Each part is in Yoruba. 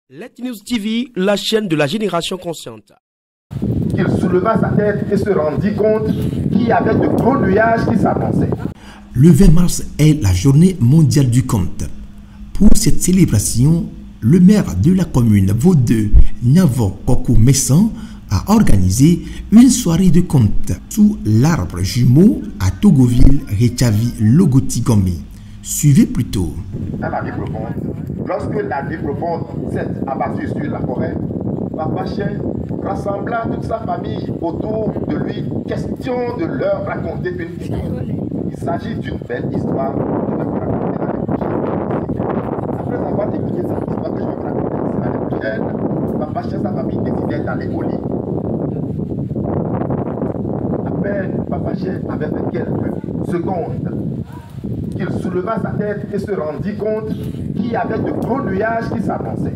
Let News TV, la chaîne de la génération consciente. Il souleva sa tête et se rendit compte qu'il y avait de gros nuages qui s'avançaient. Le 20 mars est la journée mondiale du conte. Pour cette célébration, le maire de la commune Vaudeux, Navo Koko Messan, a organisé une soirée de conte sous l'arbre jumeau à Togoville, Rechavi, Logotigomé. Suivez plutôt. Dans la nuit profonde, lorsque la nuit profonde s'est abattue sur la forêt, Papa Chien rassembla toute sa famille autour de lui, question de leur raconter une histoire. Il s'agit d'une belle histoire que je vais vous raconter l'année prochaine. Après avoir écouté cette histoire que je vais vous raconter l'année prochaine, Papa Chien et sa famille décidaient d'aller au lit. À peine Papa Chien avait fait quelques secondes qu'il souleva sa tête et se rendit compte qu'il y avait de gros nuages qui s'avançaient.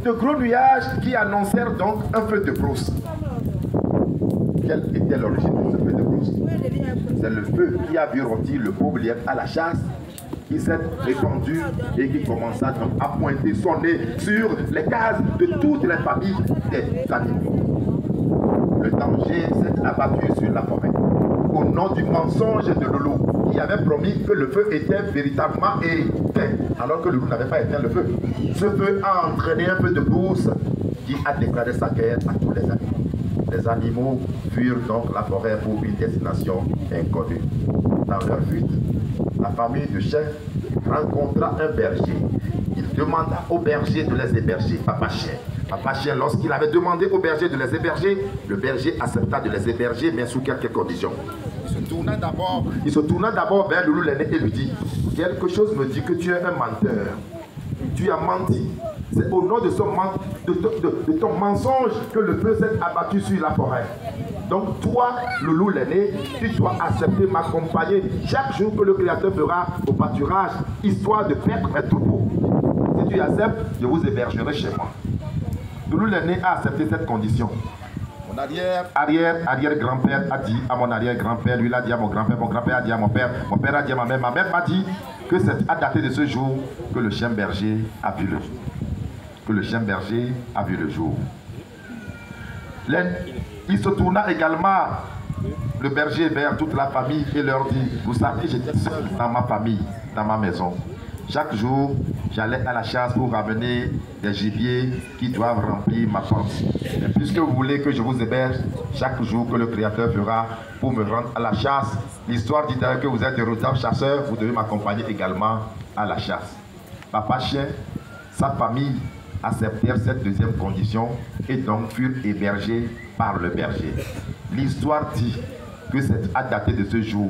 De gros nuages qui annoncèrent donc un feu de brousse. Quelle était l'origine de ce feu de brousse? C'est le feu qui a vu rôtir le pauvre lièvre à la chasse, qui s'est répandu et qui commença donc à pointer son nez sur les cases de toutes les familles des animaux. Le danger s'est abattu sur la forêt. Au nom du mensonge de Loulou, qui avait promis que le feu était véritablement éteint, alors que Loulou n'avait pas éteint le feu. Ce feu a entraîné un feu de brousse qui a déclaré sa guerre à tous les animaux. Les animaux fuirent donc la forêt pour une destination inconnue. Dans leur fuite, la famille de Chien rencontra un berger. Il demanda au berger de les héberger, Papa Chien. Papa Chien, lorsqu'il avait demandé au berger de les héberger, le berger accepta de les héberger, mais sous quelques conditions. Il se tourna d'abord vers Loulou l'aîné et lui dit: quelque chose me dit que tu es un menteur. Tu as menti. C'est au nom de, de ton mensonge que le feu s'est abattu sur la forêt. Donc toi, Loulou l'aîné, tu dois accepter m'accompagner chaque jour que le Créateur fera au pâturage, histoire de perdre mes troupeaux. Si tu acceptes, je vous hébergerai chez moi. Loulou l'aîné a accepté cette condition. Mon arrière-grand-père a dit à mon arrière-grand-père, lui l'a dit à mon grand-père a dit à mon père a dit à ma mère m'a dit que c'est à dater de ce jour que le chien berger a vu le jour. Que le chien berger a vu le jour. Il se tourna également, le berger, vers toute la famille et leur dit: vous savez, j'étais seul dans ma famille, dans ma maison. Chaque jour, j'allais à la chasse pour ramener des gibiers qui doivent remplir ma pente. Et puisque vous voulez que je vous héberge, chaque jour que le Créateur fera pour me rendre à la chasse, l'histoire dit que vous êtes de redoutables chasseurs, vous devez m'accompagner également à la chasse. Papa Chien, sa famille acceptèrent cette deuxième condition et donc furent hébergés par le berger. L'histoire dit que c'est à dater de ce jour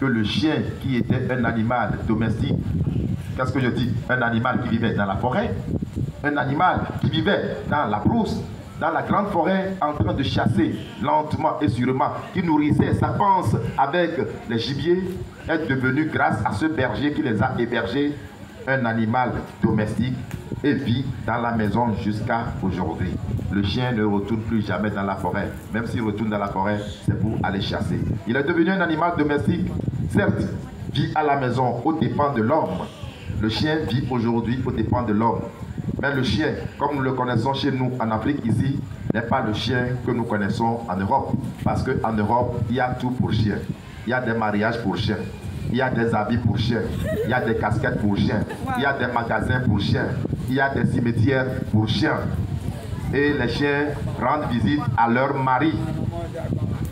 que le chien, qui était un animal domestique, qu'est-ce que je dis? Un animal qui vivait dans la forêt, un animal qui vivait dans la brousse, dans la grande forêt, en train de chasser lentement et sûrement, qui nourrissait sa panse avec les gibiers, est devenu, grâce à ce berger qui les a hébergés, un animal domestique et vit dans la maison jusqu'à aujourd'hui. Le chien ne retourne plus jamais dans la forêt. Même s'il retourne dans la forêt, c'est pour aller chasser. Il est devenu un animal domestique, certes, vit à la maison aux dépens de l'homme. Le chien vit aujourd'hui aux dépens de l'homme. Mais le chien, comme nous le connaissons chez nous en Afrique ici, n'est pas le chien que nous connaissons en Europe. Parce qu'en Europe, il y a tout pour chien. Il y a des mariages pour chiens. Il y a des habits pour chiens. Il y a des casquettes pour chiens. Il y a des magasins pour chiens. Il y a des cimetières pour chiens. Et les chiens rendent visite à leur mari.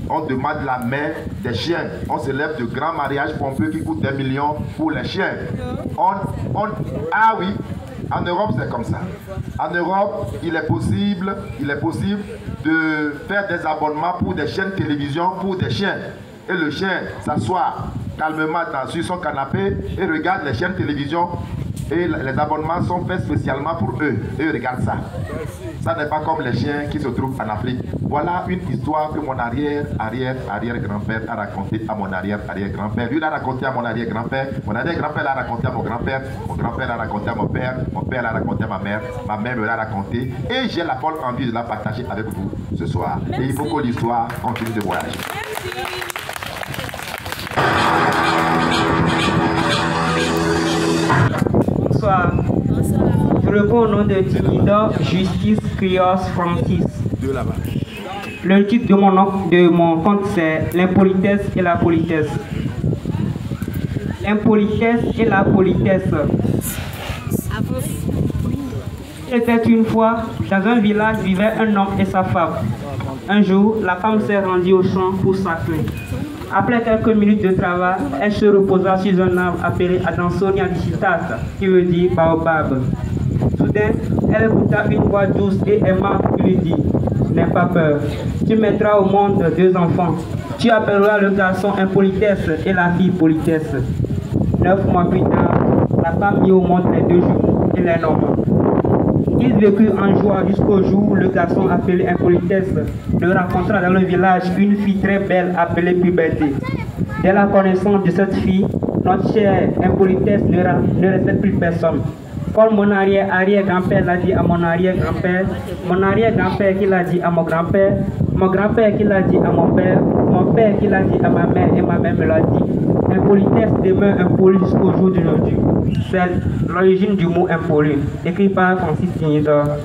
On demande la main des chiens. On célèbre de grands mariages pompeux qui coûtent des millions pour les chiens. Ah oui, en Europe c'est comme ça. En Europe, il est possible de faire des abonnements pour des chaînes de télévision pour des chiens. Et le chien s'assoit calmement sur son canapé et regarde les chaînes de télévision. Et les abonnements sont faits spécialement pour eux. Et eux regardent ça. Ça n'est pas comme les chiens qui se trouvent en Afrique. Voilà une histoire que mon arrière-grand-père a raconté à mon arrière-grand-père. Lui l'a raconté à mon arrière-grand-père. Mon arrière-grand-père l'a raconté à mon grand-père. Mon grand-père l'a raconté à mon père. Mon père l'a raconté à ma mère. Ma mère me l'a raconté. Et j'ai la folle envie de la partager avec vous ce soir. Et il faut que l'histoire continue de voyager. Bonsoir. réponds au nom de Théodore Justice Krios Francis. Le titre de mon compte, c'est l'impolitesse et la politesse. L'impolitesse et la politesse. Il était une fois, dans un village, vivait un homme et sa femme. Un jour, la femme s'est rendue au champ pour s'affler. Après quelques minutes de travail, elle se reposa sur un arbre appelé Adansonia dicitat, qui veut dire baobab. Soudain, elle écouta une voix douce et aimante qui lui dit: n'aie pas peur, tu mettras au monde 2 enfants. Tu appelleras le garçon impolitesse et la fille politesse. 9 mois plus tard, la femme mit au monde les 2 jumeaux et les nomma. Ils vécurent en joie jusqu'au jour où le garçon appelé impolitesse le rencontra dans le village une fille très belle appelée puberté. Dès la connaissance de cette fille, notre chère impolitesse ne respecte plus personne. Comme mon arrière-grand-père l'a dit à mon arrière-grand-père qui l'a dit à mon grand-père qui l'a dit à mon père qui l'a dit à ma mère et ma mère me l'a dit. Impolitesse demeure impoli jusqu'au jour d'aujourd'hui. C'est l'origine du mot impoli, écrit par Francis Théodore.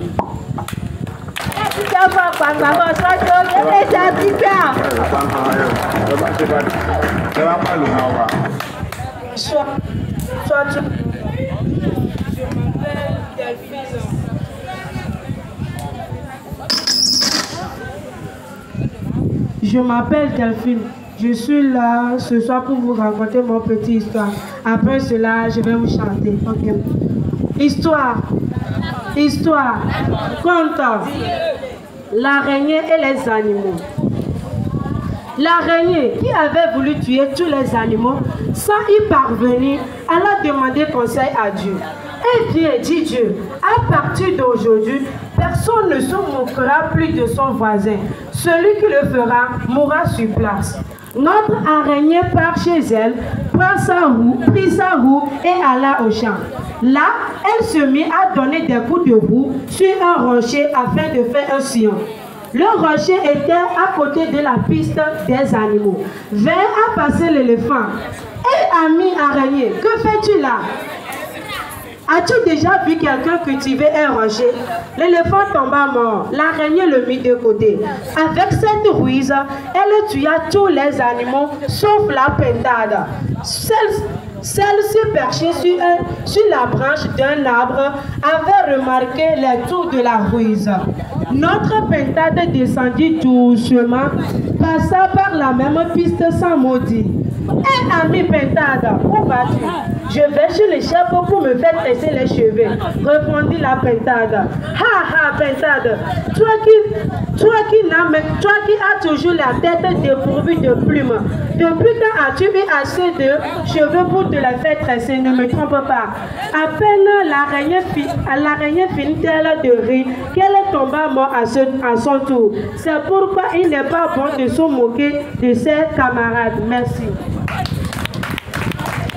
Je m'appelle Delphine. Je suis là ce soir pour vous raconter mon petite histoire. Après cela, je vais vous chanter. Ok. Histoire. Conte. L'araignée et les animaux. L'araignée qui avait voulu tuer tous les animaux sans y parvenir, alla demander conseil à Dieu. Et Dieu dit Dieu, à partir d'aujourd'hui, personne ne se moquera plus de son voisin. Celui qui le fera mourra sur place. Notre araignée part chez elle, prit sa roue et alla au champ. Là, elle se mit à donner des coups de roue sur un rocher afin de faire un sillon. Le rocher était à côté de la piste des animaux. Vers à passer l'éléphant. Et ami araignée, que fais-tu là? As-tu déjà vu quelqu'un cultiver un rocher? L'éléphant tomba mort. L'araignée le mit de côté. Avec cette ruse, elle tua tous les animaux sauf la pintade. Celle-ci perchée sur la branche d'un arbre avait remarqué les tours de la ruse. Notre pintade descendit doucement, passa par la même piste sans maudit. Hé ami pintade, où vas-tu? Je vais chez les chefs pour me faire tresser les cheveux, répondit la pintade. Ha ha pintade, toi qui as toujours la tête dépourvue de plumes, depuis quand as-tu eu assez de cheveux pour te les faire tresser? Ne me trompe pas. À peine l'araignée finit-elle de rire qu'elle tomba morte à son tour. C'est pourquoi il n'est pas bon de se moquer de ses camarades. Merci.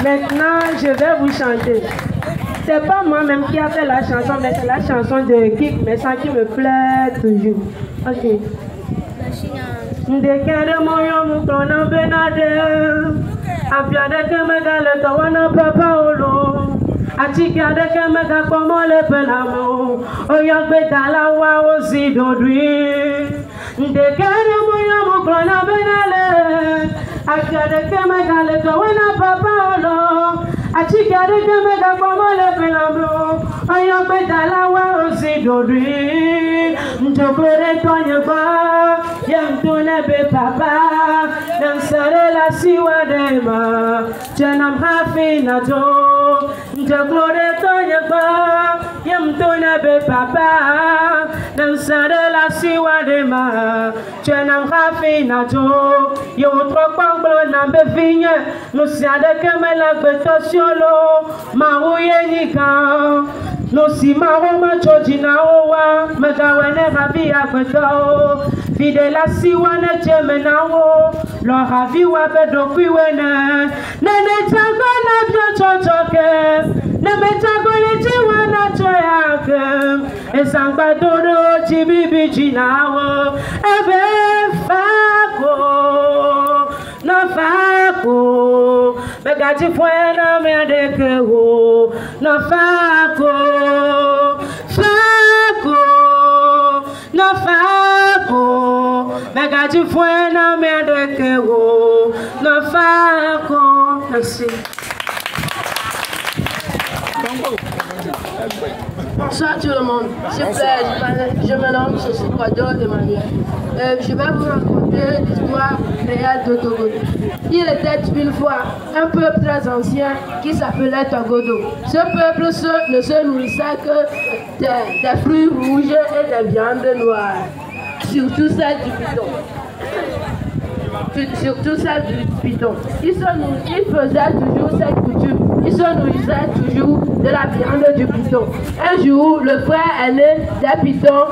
Maintenant, je vais vous chanter. C'est pas moi-même qui a fait la chanson, mais c'est la chanson de Kik Messan qui me plaît toujours. Ok. Ndekere moyo mukona benade, afiade kemega le tawana papa olo, atikade kemega komole pelamo, oyagbe dalawa osi dodwi. Ndekere moyo mukona benade, afiade kemega le tawana papa olo, atikade kemega komole pelamo, oyagbe dalawa osi dodwi. Ndokore tonyeba, yamtune be papa, nansare la siwa dema, janam hafi nato. Ndokore tonyeba, yamtune be papa, nansare la siwa dema, janam hafi nato. Yo trokpanglo nambe vigne, nusiade kemela betosiolo, marouye nikan. No si maroma chojina owa megawene ravi agbeto fidela si wane jemena wo lo ravi wa bedokwiwene nene chago na biochochoke neme chago le jiwana choyake esangba dodo chibibi jinawo ebe fako no fako Megaji fuena me adeke ho no fako a du foin dans mer de Kéro, ne fait qu'on. Merci. Bonsoir tout le monde. S'il vous plaît, je me nomme Cécile Quadro Emmanuel. Je vais vous raconter l'histoire réelle de Togodo. Il était une fois un peuple très ancien qui s'appelait Togodo. Ce peuple ne se nourrissait que des fruits rouges et des viandes noires, surtout celles du python. Il faisait toujours cette coutume. Il se nourrissait toujours de la viande du python. Un jour, le frère aîné des pythons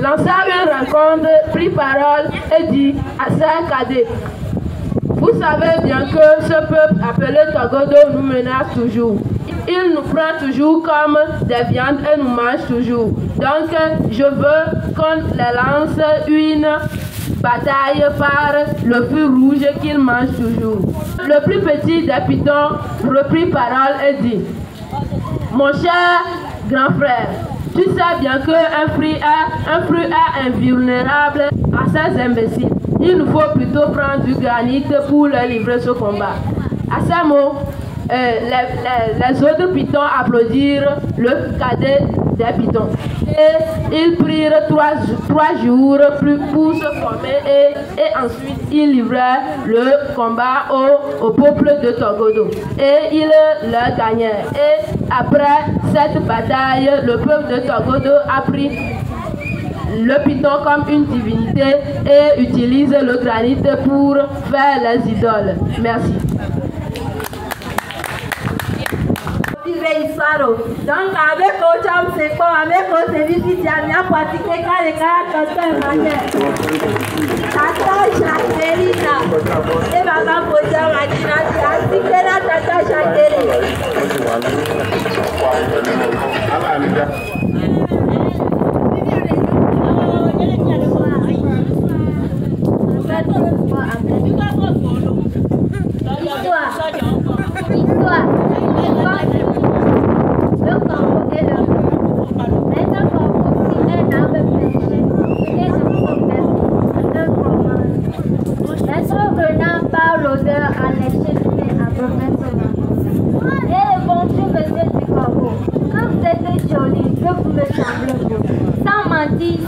lança une rencontre, prit parole et dit à ses cadets: vous savez bien que ce peuple appelé Togodo nous menace toujours. Il nous prend toujours comme des viandes et nous mange toujours. Donc, je veux qu'on les lance une bataille par le feu rouge qu'il mange toujours. Le plus petit des pythons reprit parole et dit: mon cher grand frère, tu sais bien qu'un fruit est invulnérable à ces imbéciles. Il nous faut plutôt prendre du granit pour leur livrer ce combat. À ces mots, les autres pythons applaudirent le cadet des pythons. Et ils prirent trois jours pour se former et ensuite ils livrèrent le combat au peuple de Togodo. Et ils le gagnèrent. Et après cette bataille, le peuple de Togodo a pris le python comme une divinité et utilise le granit pour faire les idoles. Merci. Donc avec Ocham c'est quoi, avec au service il a bien pratiqué quand les gars quand Tata Jacqueline et maman Ocham a dit la Tata Jacqueline.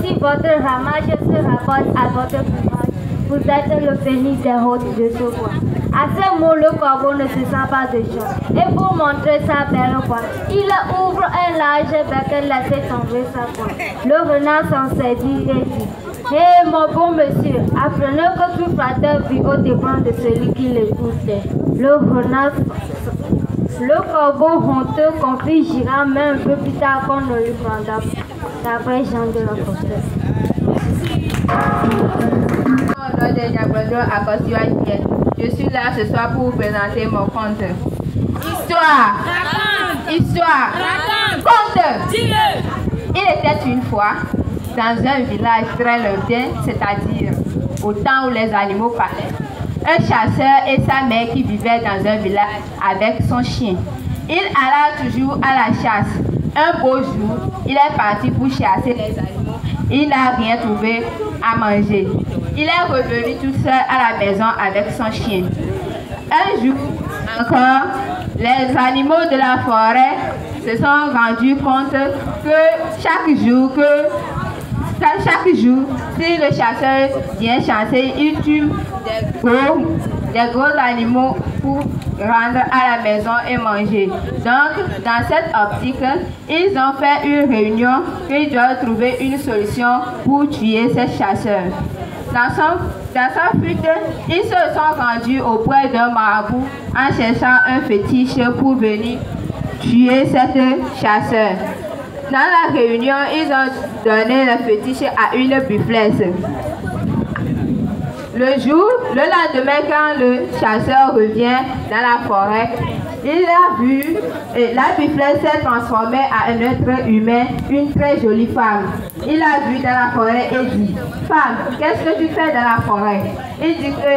Si votre ramage se rapporte à votre courage, vous êtes le phénix des hôtes de ce bois. À ce mot, le corbeau ne se sent pas de chaud. Et pour montrer sa belle voix, il ouvre un large bec et laisse tomber sa pointe. Le renard s'en saisit et dit: hé, mon bon monsieur, apprenez que tout flatteur vit au dépens de celui qui l'écoutait. Le corbeau honteux confie gira, mais un peu plus tard qu'on ne lui prendra pas. D'après Jean de la Forteresse. Je suis là ce soir pour vous présenter mon conte. Histoire. Conte. Il était une fois dans un village très lointain, c'est-à-dire au temps où les animaux parlaient, un chasseur et sa mère qui vivaient dans un village avec son chien. Il alla toujours à la chasse. Un beau jour, il est parti pour chasser les animaux. Il n'a rien trouvé à manger. Il est revenu tout seul à la maison avec son chien. Un jour encore, les animaux de la forêt se sont rendus compte que chaque jour, si le chasseur vient chasser, il tue des gros animaux pour rendre à la maison et manger. Donc, dans cette optique, ils ont fait une réunion qu'ils doivent trouver une solution pour tuer ces chasseurs. Dans sa fuite, ils se sont rendus auprès d'un marabout en cherchant un fétiche pour venir tuer ces chasseurs. Dans la réunion, ils ont donné le fétiche à une bufflesse. Le lendemain, quand le chasseur revient dans la forêt, il a vu la bufflesse s'est transformée en un être humain, une très jolie femme. Il a vu dans la forêt et dit: femme, qu'est-ce que tu fais dans la forêt? Il dit que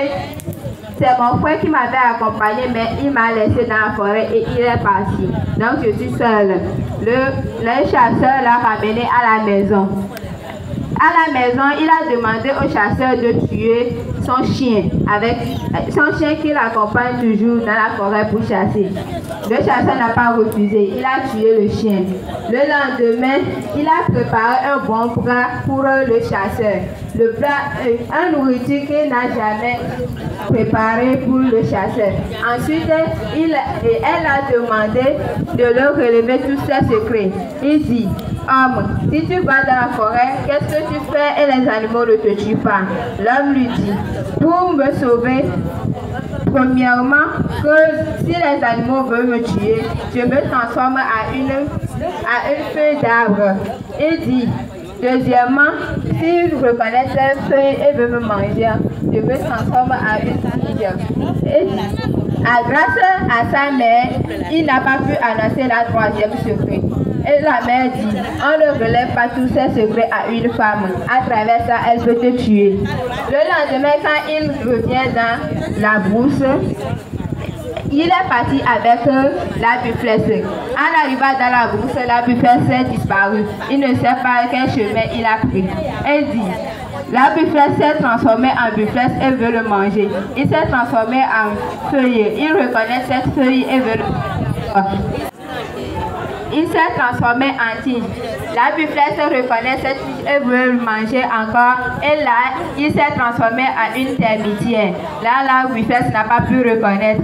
c'est mon frère qui m'avait accompagné, mais il m'a laissé dans la forêt et il est parti. Donc je suis seule. Le chasseur l'a ramené à la maison. À la maison, il a demandé au chasseur de tuer son chien qui l'accompagne toujours dans la forêt pour chasser. Le chasseur n'a pas refusé, il a tué le chien. Le lendemain, il a préparé un bon plat pour le chasseur. Le plat, un nourriture qu'il n'a jamais préparé pour le chasseur. Ensuite, elle a demandé de leur relever tous ses secrets. Il dit: homme, si tu vas dans la forêt, qu'est-ce que tu fais et les animaux ne te tuent pas? L'homme lui dit: pour me sauver, premièrement, que si les animaux veulent me tuer, je me transforme à une feuille d'arbre. Il dit: deuxièmement, s'il reconnaît cette feuille et veut me manger, je me transforme à une tige. Et dit: grâce à sa mère, il n'a pas pu annoncer la troisième secret. Et la mère dit: on ne relève pas tous ces secrets à une femme. À travers ça, elle peut te tuer. Le lendemain, quand il revient dans la brousse, il est parti avec la bufflesse. En arrivant dans la brousse, la bufflesse s'est disparue. Il ne sait pas quel chemin il a pris. Elle dit: la bufflesse s'est transformée en bufflesse et veut le manger. Il s'est transformé en feuille. Il reconnaît cette feuille et veut le manger. Il s'est transformé en tige. La bufflesse reconnaît cette tige et veut le manger encore. Et là, il s'est transformé en une termitière. Là, la bufflesse n'a pas pu reconnaître.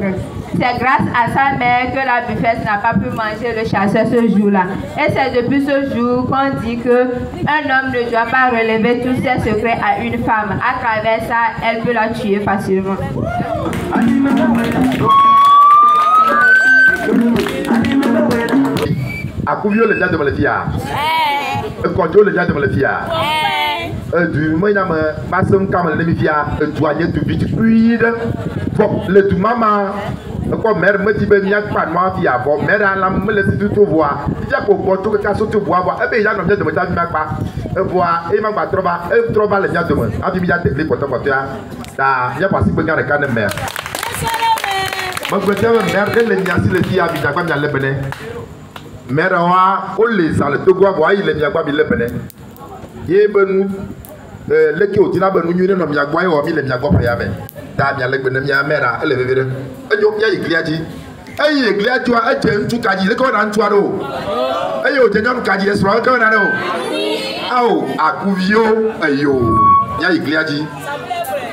C'est grâce à sa mère que la bufflesse n'a pas pu manger le chasseur ce jour-là. Et c'est depuis ce jour qu'on dit qu'un homme ne doit pas relever tous ses secrets à une femme. À travers ça, elle peut la tuer facilement. Akuvio le dia de Malefia. Konjo le dia de Malefia. Du moyen me basum kam le mifia douanier du vite puis bon le du maman ko mère me dit be mi akpa mo afia bon mère ala me le si tout voir dia ko bo to ka so to voir e be ya no dia de mo ta mi akpa e voir e ma gba troba le dia de mo abi mi ya te ko to ya da ya pasi pe ngare kan mère mo gbe te mère de le nya si le dia bi da kwa mi le bene mère wa o le sa le to gwa wa ile mi agba bi le bene ye benu leki otina benu nyune no mi agba yo mi le mi agba pa ya me da mi ale benu mi amera ele bebere ejo ya igliaji ayi igliaji wa eje ntu kaji le ko na ntu aro ayi o jenyo kaji esro ko na ro au akuvio ayo ya igliaji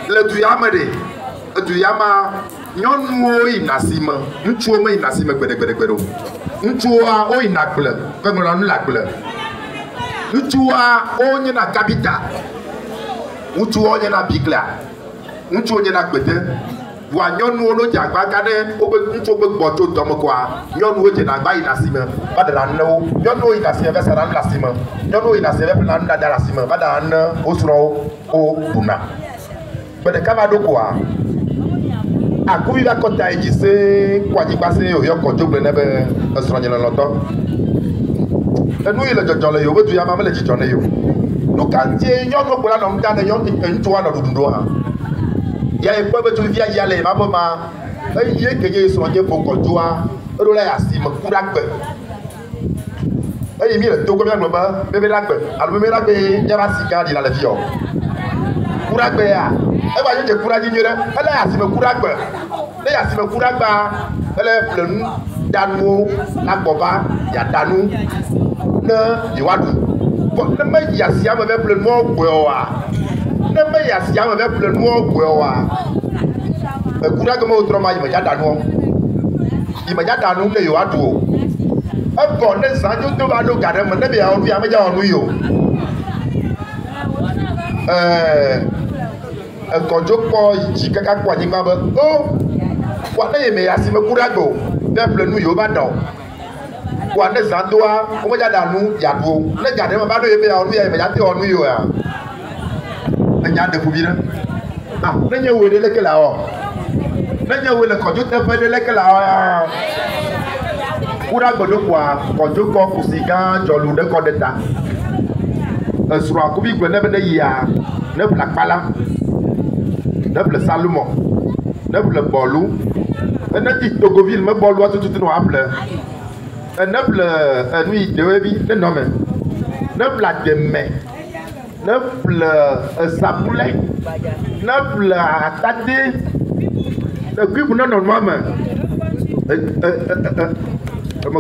le tu ya mede tu ya ma nyonu o inasima ntu o ma inasima gbedegbedegbero ntu o inakple ko mo na nlakple Utua onye na capital. Utua onye na bigla. Utua onye na gbede. Wa nyɔnu ono dze agba ka ɖe wobe ŋutsu be gbɔ tso dɔme koa nyɔnuwo dze na agba yi na asime va ɖe na newo nyɔnuwo yi na asime va sa na nu le asime nyɔnuwo yi na asime va ƒle na nu dada le asime va ɖe na ne wo srɔ̃wo wo ɖuna gbe ɖeka va ɖo koa akuvi va kɔta yi dzi se kɔ anyigba se wòyɔ kɔdzo gblẽ ne be esrɔ̃nye lɔlɔtɔ enu yi le dzɔdzɔ le yewo be du ya ma mele dzidzɔ ne yewo nu ka ŋutie nyɔnuwo kplɔ la nɔ nu da ne ŋutsuwa nɔ ɖuɖu ɖo hã ya ekpɔ be tuvia ya le ma be ma eye keye srɔ̃nye bo kɔdzoa eɖo le asime ku ɖa gbe eye mi le to ko mia gblɔ be mebe ɖa gbe alo mebe ɖa gbe nyaba sika ɖi la le fi o ku ɖa gbe ya eva dze dze ku ɖa dzi nyuie ɖe ele asime ku ɖa gbe ne asime ku ɖa gbea ele ƒle nu danuwo la gbɔ va ya danu ne yewoa ɖu ne me yi asia me be ƒle nuwo gbe oa ne me yi asia me be ƒle nuwo gbe oa eku ɖa gbe me wotrɔ ma yi me dza danuwo yi me dza danu ne yewoa ɖu o evɔ ne zã dzo va ɖo ga ɖe me ne be yeawɔ nu ya me dza wɔ nu yi o ekɔdzo kpɔ dzi kaka kpɔ anyigba be o wa ne yi me yi asime ku ɖa gbe o be ƒle nu yewo va ɖa o wa ne zã doa wo me dza ɖa nu yaɖu o ne ga ɖe me va ɖo ye be yeawɔ nu ya yi me dza te wɔ nu yi o ya enya ɖe ƒuvi ɖe ne nye woe ɖe leke la wɔ ne nye woe le kɔdzo teƒe ɖe leke la wɔ ya ku ɖa gbe ɖo koa kɔdzo kɔ kusi gã dzɔlu ɖe kɔ ɖe ta esrɔ̃a kuvi gblɔ ne be ne yia ne ƒle akpala ne ƒle salumɔ ne ƒle bɔlu ene ti togoville me bɔlua tututu ne wòaƒle ne ƒle enu yi ɖewoe bi ne nɔ me ne ƒle ademe ne ple saboulé, ne ple atade, ne puis pour non moi me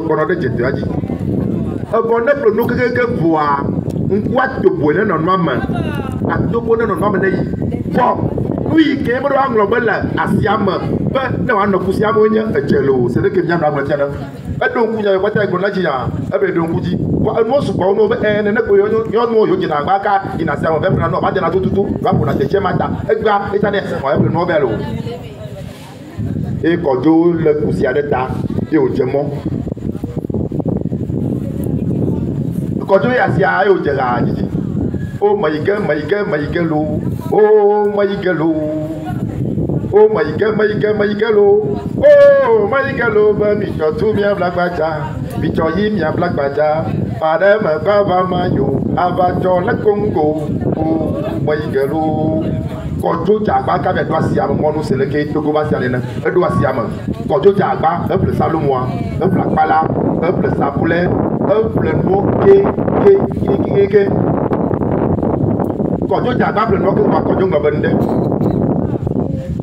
connais de Jésus a dit. Bon ne ple nous que voir un quoi de bonheur non moi me, à tout bonheur non moi me n'est bon. Oui, qui est bon anglo bella asiam, ben non on ne pousse à moi ni jello, c'est que bien dans le tien. Donc vous avez voté avec Nadia, avec donc vous dit, moi je crois qu'on va ne ko yo mo yo jina gbaka ina se on be na no ba jana tutu ba ko na cheche mata egba internet mo e no be lo e ko jo le kusi adeta e o jemo ko jo ya sia e o jera jiji o mayiga lo o mayiga lo oh mayiga lo oh mayiga lo ba mi jo tu mi blagbaja mi jo yi mi blagbaja pada ma ka ba ma yo abajo le Congo oh mayiga lo ko jo jagba ka be do asia mo no se le ke to go ba sia le na e do asia ma ko jo jagba e ple salomo e ple akpala e ple sabule e ple mo ke ko jo jagba ple no ko jo ngba bende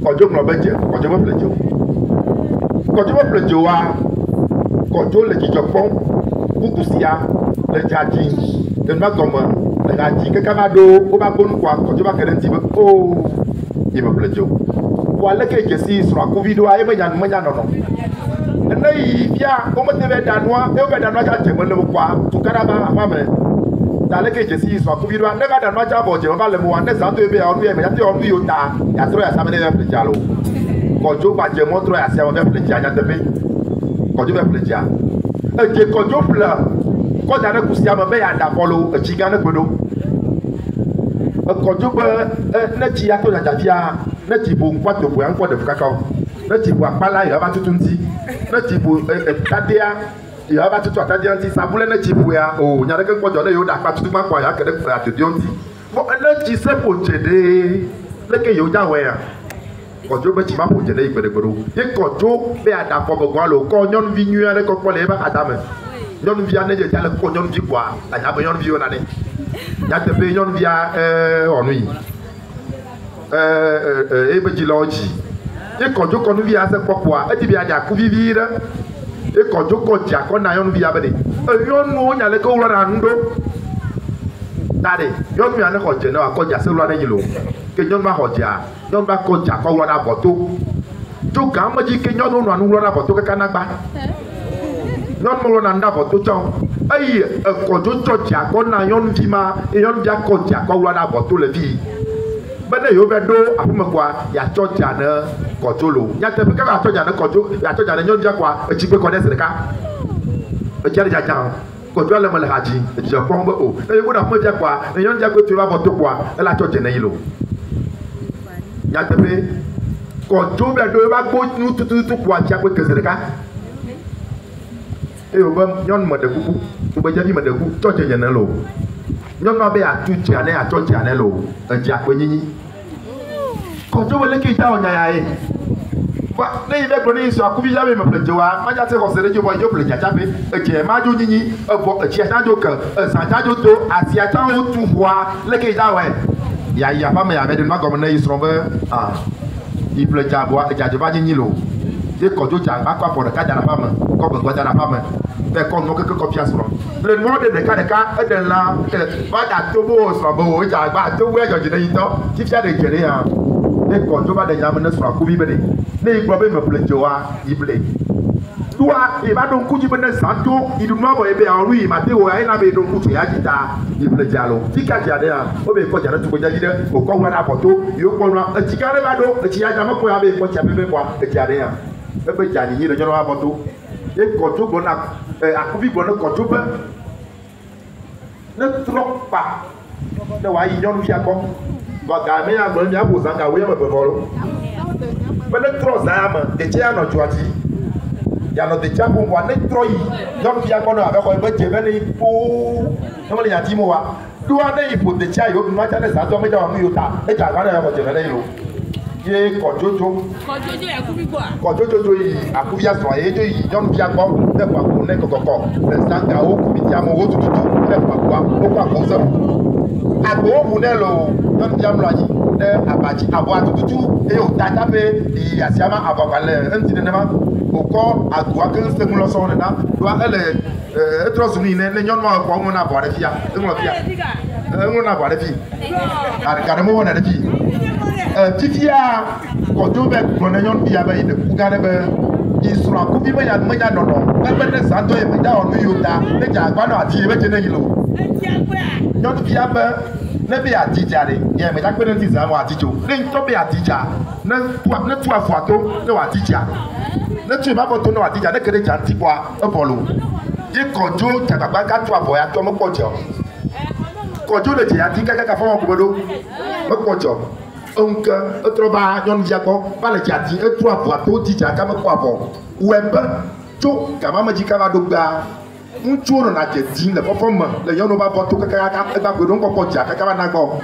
kojo no beje kojo mo plejo wa kojo le jijo pon bukusia le jaji le ma goma le jaji ke kama do o ba bonu kwa kojo ba kere ntibe o e mo plejo wa le ke jesi so covid wa e manya no na yi bia o mo te be danwa e o be danwa ka je mo le kwa tukara ba afame dale ke jesi so covid wa ne ga danwa ja bo je mo ba le mo wa ne sa to e be onu e me ya te onu yo ta ya tro ya samene be plejalo kojo ba je mo tro ya se mo be pleja ya te be kojo be pleja e je kojo pla ko da ne kusia mo be ya da follow e chi ga ne gbodo e kojo be ne chi ya to ja jafia ne chi bo nkwa to bo nkwa de fukaka ne chi bo apala ya ba tutunti ne chi bo tadea ya ba tutu tadea nti sabule ne chi bo ya o nya de ke kojo ne yo da pa tutu ma kwa ya ke de fa to dionti bo ne chi se po chede le ke yo ja we ya kojo be chi ma po chede igbedegbero ye kojo be ada fo bo lo ko nyon vi nyu ale ko pole ba adame nyon vi ane je jale ko nyon vi kwa anya be nyon vi ona ne ya te be nyon vi onu yi e be ji loji e kojo ko nu vi ase kokwa e ti bi ada ku vivi re e kojo ko ja ko na nyon vi abede e yon no nya le ko ro na ndo dade yon mi ane ko je na ko ja se ro na yilo ke nyon ma hoja nyon ba ko ja ko ro na boto jo ga ma ji ke nyon no anu ro na boto ka na gba nyon mo ro na nda boto chon ai e kojo cho ja ko na yon vi ma e yon ja ko ja ko ro na boto le vi bene yo be do afuma kwa ya cho ja na kojo lo nya te be ka cho ja na kojo ya cho ja na nyon ja kwa e chi pe ko ne serika e ja ja ja kojo le mo le haji e ji ko mbo o e yo da mo ja kwa e nyon ja ko tu ba boto kwa e la cho je na yilo nya te be kojo be do ba gbo nu tutu kwa ja ko ke serika e o ba nyon mo de kuku o ba ja bi mo de kuku cho je na lo nyon ma be a tu ja na a cho ja na lo e ja ko nyinyi kojo wele ki ta onya ya e wa ne ibe gbo ni so akubi ja be me plejo wa ma ja se ko sere jo bo jo pleja ja be e je ma jo nyinyi e bo e chi ta jo kan e sa ta jo to asia ta o tu wa le ki ta we ya pa me ya be de ma go na isro be ah i pleja bo e ja jo ba nyinyi lo e kojo ja ba kwa po de ka ja na pa me ko be go ja na pa me be ko no ke ko pia sro le mo de ka e de la ba da to bo sro bo ja ba to we jo je de to ti fia de jere ya e kojo ba de ja me na sro akubi be de ne igbo be me plejo wa ible tuwa e ba don kuji be na santo idu no bo e be aru yi mate wo ai na be don kuji ya jita ible jalo fika ja de ya o be ko ja na tu ko ja jide o ko wa na foto yo ko na e chikare ba do e chi ya ja mo ko ya be ko cha be kwa e ja de ya e be ja ni do wa foto e kojo go na akubi go na kojo be ne tro pa ne wa yi nyonu ya ko ba ga me ya go mi abu zanga we me be bolo bene tro zama de che ano juati ya no de chapo wa ne tro yi yon fi akono abe ko be je bene po no le ya ti mo wa do ane ipo de cha yo ma cha ne sa to me ja wa mu yo ta e ja ga na ya ko je bene yo ye kojojo akubi gbo kojojo yi akubi ya so ye jo yi yon fi akọ ne pa ko ne kokoko le sanga o ku mi ti amo wo tututu ne pa kwa o pa ko so agbo munelo yon diamloyi de abaji abo atututu e o tata be i asiama ababale ntine nema oko agwa kan se mulo so na do ele etrosuni ne nyon ma ko mo na bo re fia ngo fia ngo na bo re fi ar mo na re fi tifia ko do be ko na nyon bia be de ku ga be isura ku bi be ya mo ja dodo be ne santo e da onu yuta ne ja gba no ati e be je ne yilo nyon bia be ne be atija re ye me da pe ne ti za mo atijo ne to be atija ne tu afuato ne wa atija ne tu ba boto ne wa atija ne kere ja ti kwa e bolu je kojo tagagba ka tu abo ya to mo pojo kojo le je ya ti kaka ka fo mo kodo mo pojo onka etroba nyon viako ba le ja ti e tu afuato ti ja ka mo kwa abo webe to ka mama ji ka ba do gba nchu no na je din le perform le yo no ba boto kaka e ba gbedo nko ja kaka ba na gbo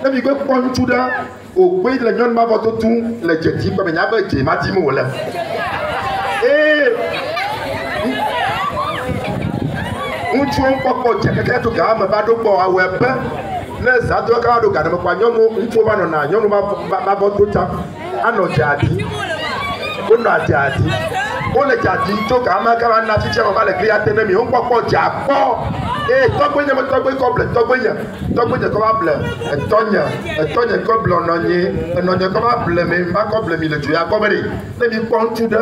e bi gbe po nchu da o gbe le yo no ba boto tun le je ti pe nya ba je ma ti mo le nchu nko ja kaka to ga ma ba do gbo awe be le za do ka do ga na kwa nyono nchu ba no na nyono ba boto ta ano jadi o na jadi o le jadi to ka ma ka na ti che o ba le clear tene mi o popo ja po to gbe nya mo to gbe ko ba ble tonya ko ble no nya ko ba ble me ma ko ble mi le ju ya ko bere le mi pon tu de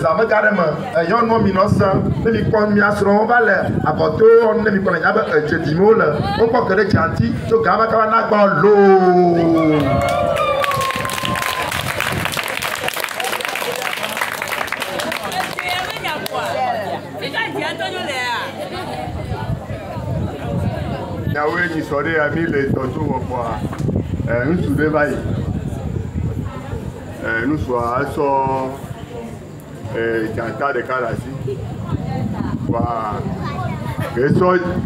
za ma ga ma yon no mi no san le mi pon mi asro ba le aboto on le mi pon nya ba je di mo le o po kere janti to ka ma ka na gba lo Yahweh ni sọ̀rọ̀ àmì lè tọ́jú wọ̀pọ̀ nsúdé báyìí nusọ̀ aṣọ jàǹtà de kára sí wà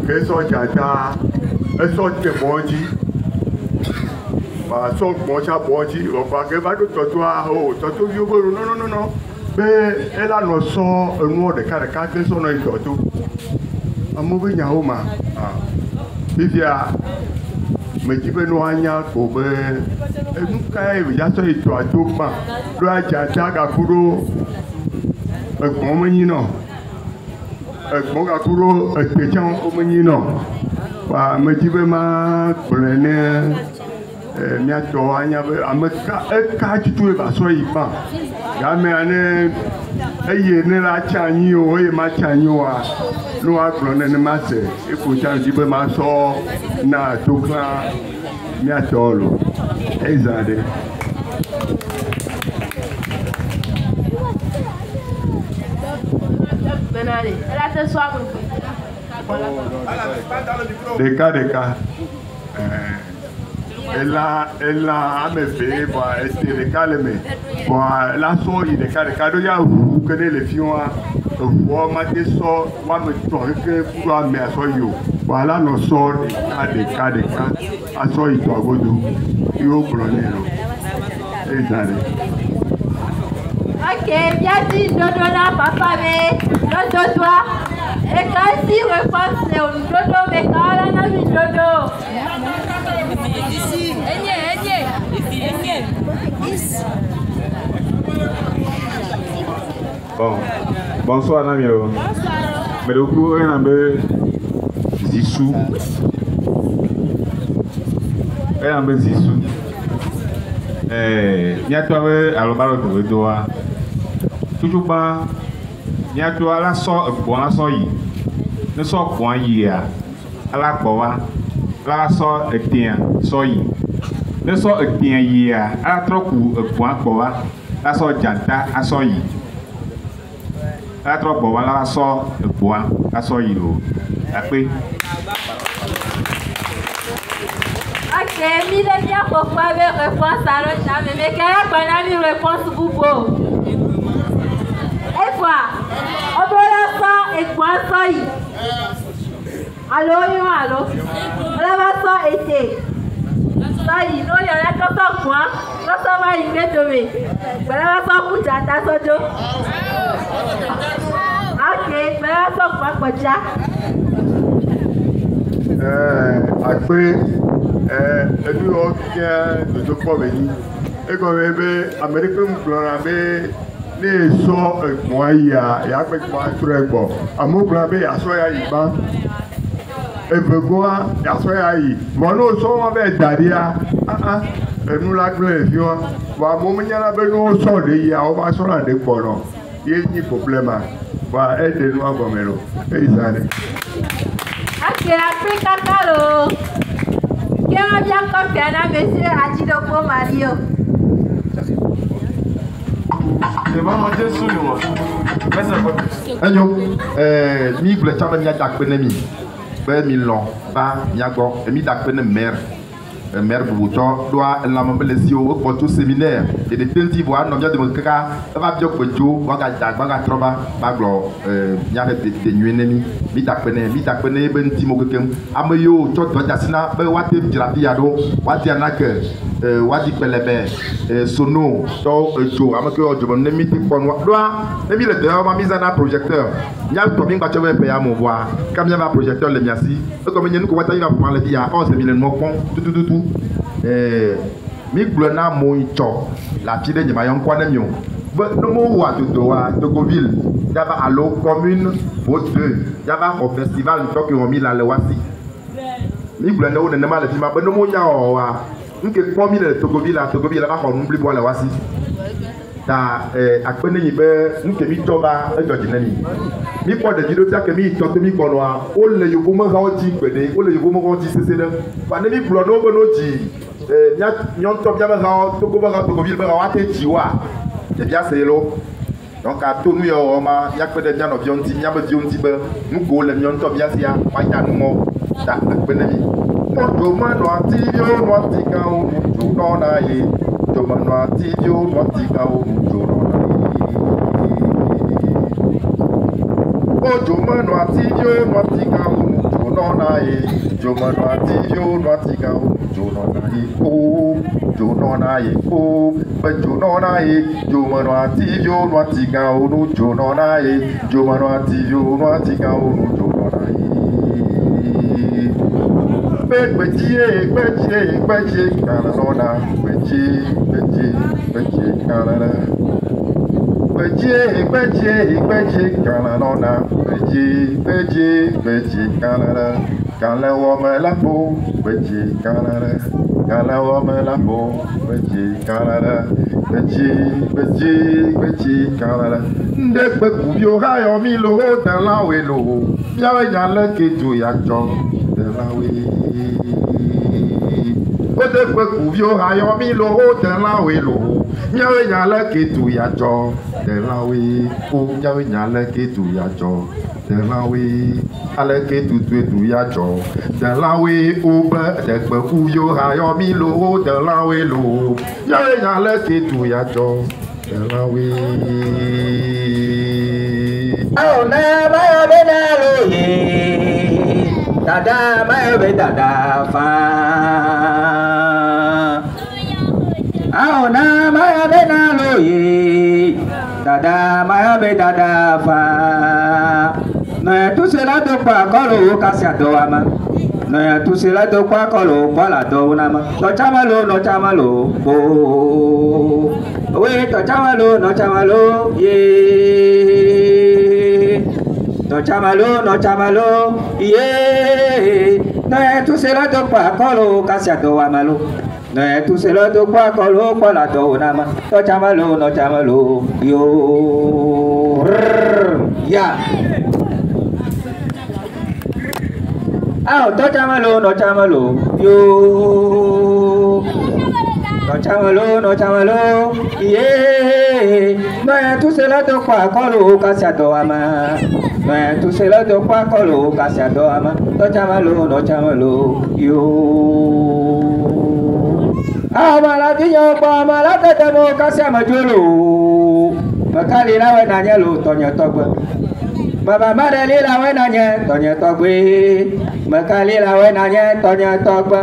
kẹsọ̀ jàǹtà ẹsọ̀ tẹ̀ bọ́ọ̀jì wà sọ̀ gbọ́nṣà bọ́ọ̀jì ọ̀pọ̀ akẹ́bá tó tọ́jú tọ́jú yóò gbòòrò nọ́nọ́nọ́nọ́ bẹ́ẹ̀ ẹ lànà sọ ẹnu ọ̀dẹ̀kárẹ̀ká kẹsọ̀ náà ìtọ́jú amóbìyàwó mà. Bibia mejibe no anya ko be enuka e ya so ito atoma do aja daga kuro egbon moyin no egbon ga kuro epejan o moyin no wa mejibe ma plene mi ato anya be ameka e ka jitu e ba so ipa ga me ane eye ne la chanyi o e ma chanyi wa no agbon ne ma se e ko chanji be ma so na to kla mi atolo ezade benale ela te so agun deka ela amefe bo este calme bo la so yi deka do ya hu kene le fiwa wo ma te so wa me to ke ku a me so yo wala no so deka aso ito agodo yo bronero ezare. Ok, bien dit, dodo là, papa, mais dodo toi. Et quand si réponse c'est un dodo, mais quand on a vu dodo. Ici, Bon, bonsoir Namio. Bonsoir. Mais du coup, on a Zissou. On a Zissou. Niatoué à l'obalo de Doa. Toujours pas. Niatoué la so bon la so yi. Ne so bon yi à la boa. La so etien so yi. Ne so etien yi à la troku bon boa. La so janta a so yi. La trop boa la so boa la so yi lo. Après. Ok, mi le bien pourquoi avec réponse à l'autre jamais, mais quelle est ton ami réponse boubou? Et quoi? On doit la ça et quoi ça y? Allô? On va ça été. Ça y, non, il y a que ça quoi? Ça va y mettre demain. Voilà, ça coûte à ta sojo. Ok, voilà, ça quoi, quoi, après et nous on vient de deux fois venir et comme Amérique nous plan les sons moi il y a avec moi très bon amour plan il y a soya iba et besoin il y a soya i mon nous sommes avec Daria et nous la clé tu vois va moment il y a nous sort de il y a on va sur la de bon il y a un problème va aider nous à gomelo et ça Ok, après Kakalo, qui a bien confié à monsieur Adidoko Mario. Agno, mi voulais t'amener à Dakpenemi. Ben, Milan, pas Niago, et mi Dakpenem mère. Mère Bouton doit l'amener pour tout séminaire. Et des petits voix, non bien de mon cas, va bien que tu vas à Troba, Baglo, Nia de Nuenemi, mi Dakpene, ben Timo Kem, Amayo, Tot Vatasina, ben what if Jirapiado, what Yanak, what if Pelebe, Sono, So, Joe, Amateur, Jobon, Nemi, Ponwa, Nemi le dehors, ma mise en projecteur. Nia Tobin Bachewe paye à mon voix, comme il y a un projecteur, les miassi, comme il y a une couverte, il va prendre le dia, 11 000 mots, tout. Mi glona moïto la fille de Mayon Kwanemio. No mo wa de Goville. D'aba allo commune vote 2. D'aba au festival une fois que on mis la lewasi. Mi glona o ne ma le fima no mo nya o wa. Nke komi le Togoville la ba ko mbli bo lewasi. Ta akpene yibe nke mi toba e jojinani. Mi po de video ta ke mi to mi konoa o le yobo mo ga o ti pede o le yobo mo ga o ti sesede pa ne mi glono bo no ji nyon to bia ba ga to go ba ga to go vil ba wa te ji wa e bia se lo donc a to nu yo ma ya pede bia no bionti nya ba bionti ba nu go le nyon to bia sia wa ya nu mo ta akpene mi to ma no ati yo no ati ka o ju no na ye to ma no ati yo no ati ka o ju no na Ojo mano atijio matika ujo nona e jo mano atijio matika ujo nona e o jo nona e o bejo nona e jo mano atijio matika ujo nona e jo mano atijio matika ujo nona e beje kana nona beje kana Beji kanana beji kanana kanla wome la po beji kanana kanla wome la po beji kanana beji kanana ndekpe kubio ha yo mi lo dan la we lo biawe nya le keju ya jo dan la we o dekpe kubio ha yo mi lo dan la we lo biawe nya le keju ya jo Delawi, o yawe nyale ke tu ya jo. Delawi, ale ke tu ya jo. Delawi, o ba de pe ku yo ha yo mi lo. Delawi lo, yawe nyale ke tu ya jo. Delawi. Oh na ba yo be na lo ye. Dada ba yo be dada fa. Oh na ba yo be na lo ye. Dada maya be dada fa na tout cela de quoi kolo kasia do ama na tout cela de quoi kolo bala do na ma no chamalo bo we to chamalo ye no chamalo ye na tout cela de quoi kolo kasia do amalo na tout cela de quoi kolo bala do na ma no chamalo yo ya no chamalo yo no chamalo yeah no tout cela de quoi kolo kasia do ama no tout cela de quoi kolo kasia do ama no chamalo yo Maladiyo pa malade demo kasia majulu makali lawe nanya lu tonya togwe baba madali lawe nanya tonya togwe makali lawe nanya tonya togwe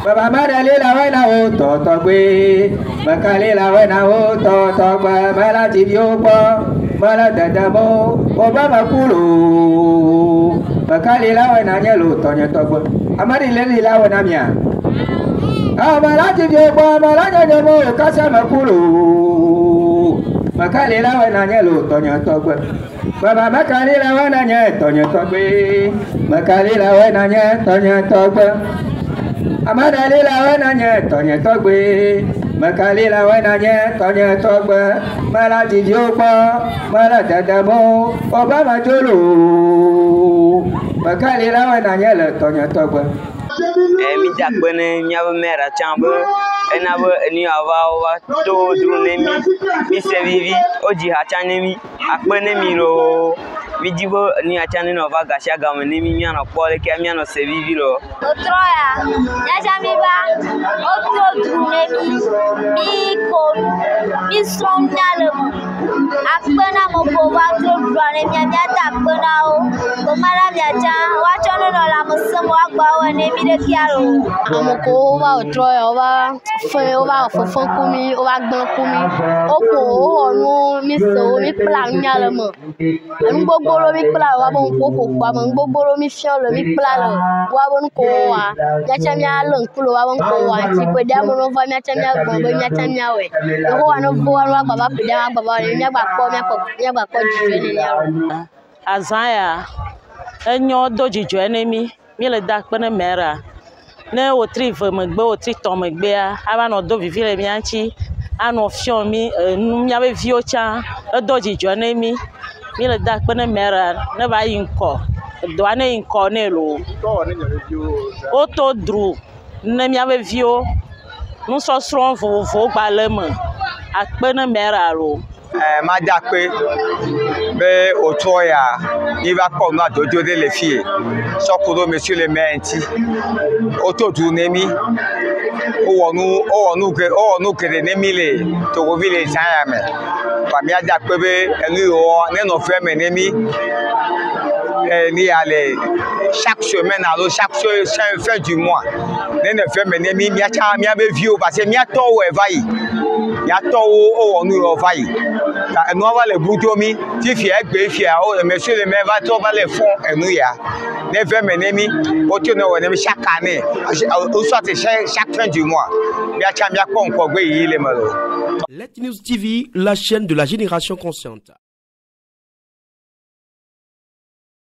baba madali lawe na o to togwe makali lawe na o to togwe maladiyo pa malade demo obama kulu Makali la we na nyelo tonye togbo. Amari le la we na mia. Amala ti je bo amala nyo mo kasa makulu. Makali la we na nyelo tonye togbo. Baba makali la we na nye tonye togbo. Makali la we na nye tonye togbo. Amadali la we na nye tonye togbo. Makali la we na nye tonye togbo. Mala ti je bo mala dadamo Obama jolo. Makali la we na nye le tonye togbo. Mi jakbene mi ave mera chambe ena be ni ava to drone mi sevivi oji ha chane mi akbene mi ro mi dibo ni achane no va gasha game ni mi ana pole ke mi ana sevivi ro otroya ya jami ba otro drone mi ko mi sonnya le akbena mo ko wa tro drone mi ata akbena o ko mara mi acha wa chono no la mo samo agba wa ne mi de kiaro amoko wa otroya wa fe o wa fofon kumi o wa gbon kumi o ko o nu mi so mi plan nya le mo ngbogboro mi plan wa bon ko ko kwa mo ngbogboro mi fion le mi plan le wa bon ko wa ya cha mi alo nkulo wa bon ko wa ti pe da mo no va mi cha mi agbon be mi cha mi awe ko wa no bo wa baba pe da baba ni mi agba ko jijo ni ya azaya enyo do jijo enemi mi le da pe na mera ne o tri ve megbe o tri ton megbe aba no do vivi le mianchi ano fion mi nu mi ave vi o cha do jijo enemi mi le da pe na mera ne ba yinko do ane yinko ne lo o to dru ne mi ave vi o nu so sron vo gba le mo akpe na mera lo ma da pe be otoya il va comme na dodo de les filles sokoro monsieur le maire nti otodu nemi o wonu ke nemi le to go village ya me pa mi ada pe be enu o ne no fe me nemi ni aller chaque semaine alors chaque fin du mois ne fe me nemi mi acha mi ave vie o parce que mi ato o evai ya to o wonu o vai ta no va le butomi ti fi egbe fi o monsieur le maire va to va le fond enu ya ne fe me nemi o ti no nemi chaque année o soit chaque fin du mois mi acha mi akon ko gbe yi le mo. Let News TV, la chaîne de la génération consciente.